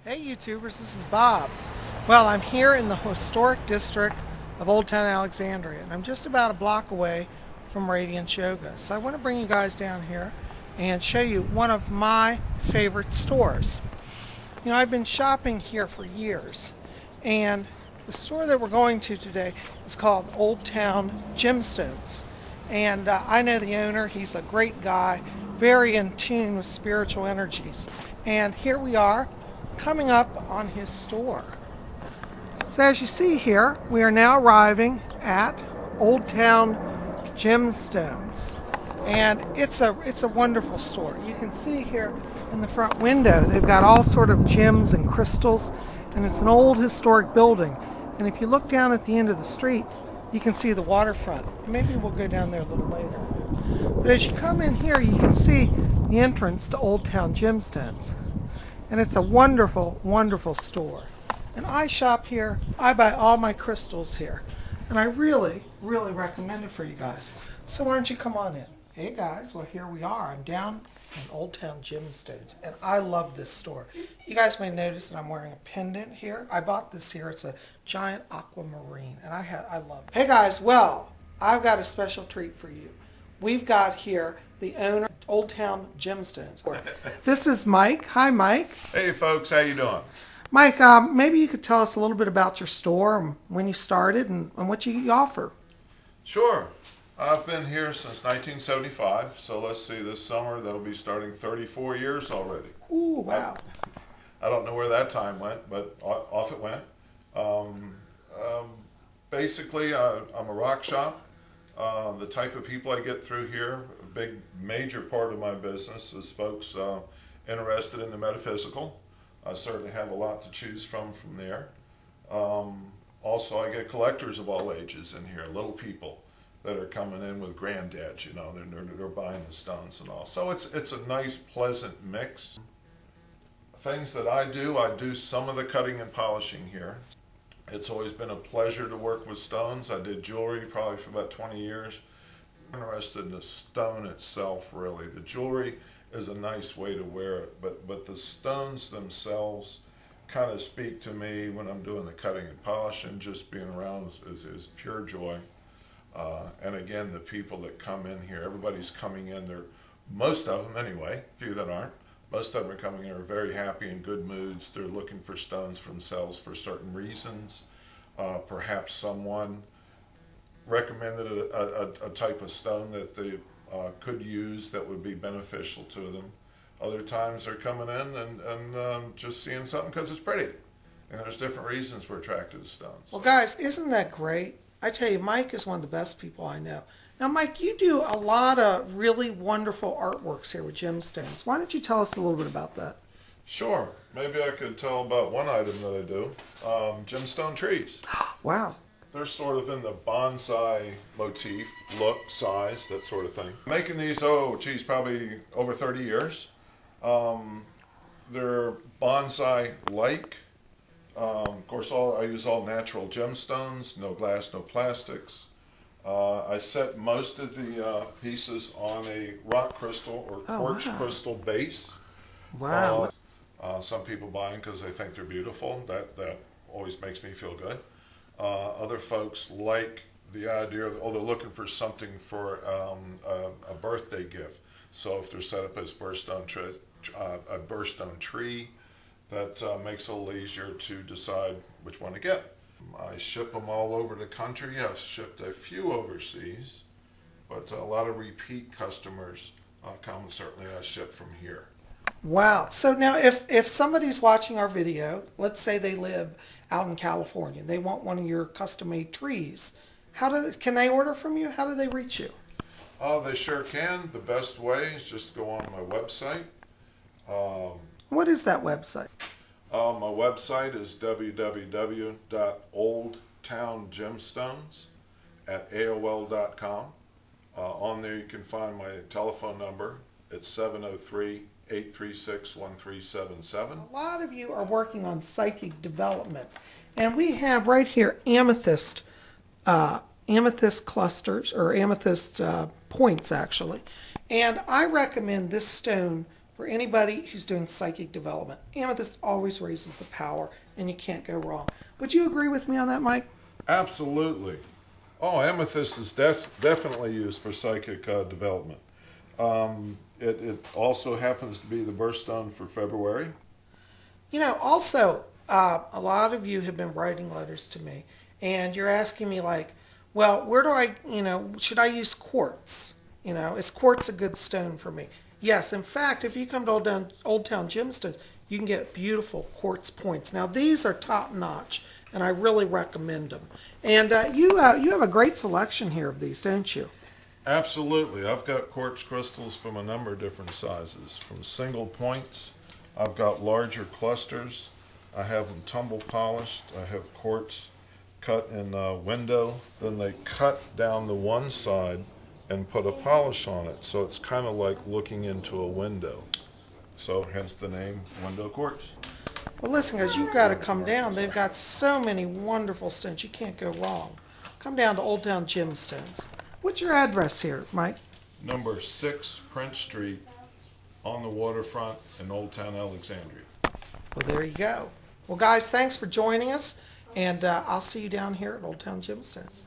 Hey YouTubers, this is Bob. Well, I'm here in the historic district of Old Town Alexandria, and I'm just about a block away from Radiance Yoga. So I want to bring you guys down here and show you one of my favorite stores. You know, I've been shopping here for years, and the store that we're going to today is called Old Town Gemstones. And I know the owner. He's a great guy, very in tune with spiritual energies. And here we are, coming up on his store. So as you see here, we are now arriving at Old Town Gemstones. And it's a wonderful store. You can see here in the front window, they've got all sort of gems and crystals, and it's an old historic building. And if you look down at the end of the street, you can see the waterfront. Maybe we'll go down there a little later. But as you come in here, you can see the entrance to Old Town Gemstones. And it's a wonderful, wonderful store. And I shop here. I buy all my crystals here. And I really, really recommend it for you guys. So why don't you come on in? Hey guys, well here we are. I'm down in Old Town Gemstones. And I love this store. You guys may notice that I'm wearing a pendant here. I bought this here. It's a giant aquamarine. And I love it. Hey guys, well, I've got a special treat for you. We've got here the owner of Old Town Gemstones. This is Mike. Hi, Mike. Hey, folks. How you doing? Mike, maybe you could tell us a little bit about your store and when you started and what you offer. Sure. I've been here since 1975, so let's see, this summer that'll be starting 34 years already. Ooh, wow. I don't know where that time went, but off it went. Basically, I'm a rock shop. The type of people I get through here, a big major part of my business is folks interested in the metaphysical. I certainly have a lot to choose from there. Also, I get collectors of all ages in here, little people that are coming in with granddads, you know, they're buying the stones and all. So it's a nice, pleasant mix. Things that I do some of the cutting and polishing here. It's always been a pleasure to work with stones. I did jewelry probably for about 20 years. I'm interested in the stone itself, really. The jewelry is a nice way to wear it, but the stones themselves kind of speak to me when I'm doing the cutting and polishing. Just being around is pure joy. And again, the people that come in here, everybody's coming in there, most of them anyway, few that aren't. Most of them are coming in are very happy, in good moods. They're looking for stones for themselves for certain reasons. Perhaps someone recommended a type of stone that they could use that would be beneficial to them. Other times they're coming in and just seeing something because it's pretty. And there's different reasons we're attracted to stones. Well, guys, isn't that great? I tell you, Mike is one of the best people I know. Now, Mike, you do a lot of really wonderful artworks here with gemstones. Why don't you tell us a little bit about that? Sure. Maybe I could tell about one item that I do. Gemstone trees. Wow. They're sort of in the bonsai motif, look, size, that sort of thing. Making these, probably over 30 years. They're bonsai-like. Of course, I use all natural gemstones, no glass, no plastics. I set most of the pieces on a rock crystal or quartz crystal base. Wow. Some people buy them because they think they're beautiful. That always makes me feel good. Other folks like the idea of, they're looking for something for a birthday gift. So if they're set up as a birthstone tree, that makes it a little easier to decide which one to get. I ship them all over the country. I've shipped a few overseas, but a lot of repeat customers come. Certainly I ship from here. Wow. So now if somebody's watching our video, let's say they live out in California, they want one of your custom-made trees, can they order from you? How do they reach you? They sure can. The best way is just go on my website. What is that website? My website is www.oldtowngemstones@aol.com. On there you can find my telephone number. It's 703-836-1377. A lot of you are working on psychic development. And we have right here amethyst clusters, or amethyst points actually. And I recommend this stone for anybody who's doing psychic development. Amethyst always raises the power, and you can't go wrong. Would you agree with me on that, Mike? Absolutely. Oh, amethyst is definitely used for psychic development. It also happens to be the birthstone for February. You know, also, a lot of you have been writing letters to me, and you're asking me like, well, where do I, should I use quartz? Is quartz a good stone for me? Yes, in fact, if you come to Old Town Gemstones, you can get beautiful quartz points. Now, these are top-notch, and I really recommend them. And you have a great selection here of these, don't you? Absolutely. I've got quartz crystals from a number of different sizes, from single points. I've got larger clusters. I have them tumble polished. I have quartz cut in a window. Then they cut down the one side and put a polish on it. So it's kind of like looking into a window. So hence the name window quartz. Well, listen, guys, you've got to come down. They've got so many wonderful stones. You can't go wrong. Come down to Old Town Gemstones. What's your address here, Mike? Number 6 Prince Street on the waterfront in Old Town Alexandria. Well, there you go. Well, guys, thanks for joining us, and I'll see you down here at Old Town Gemstones.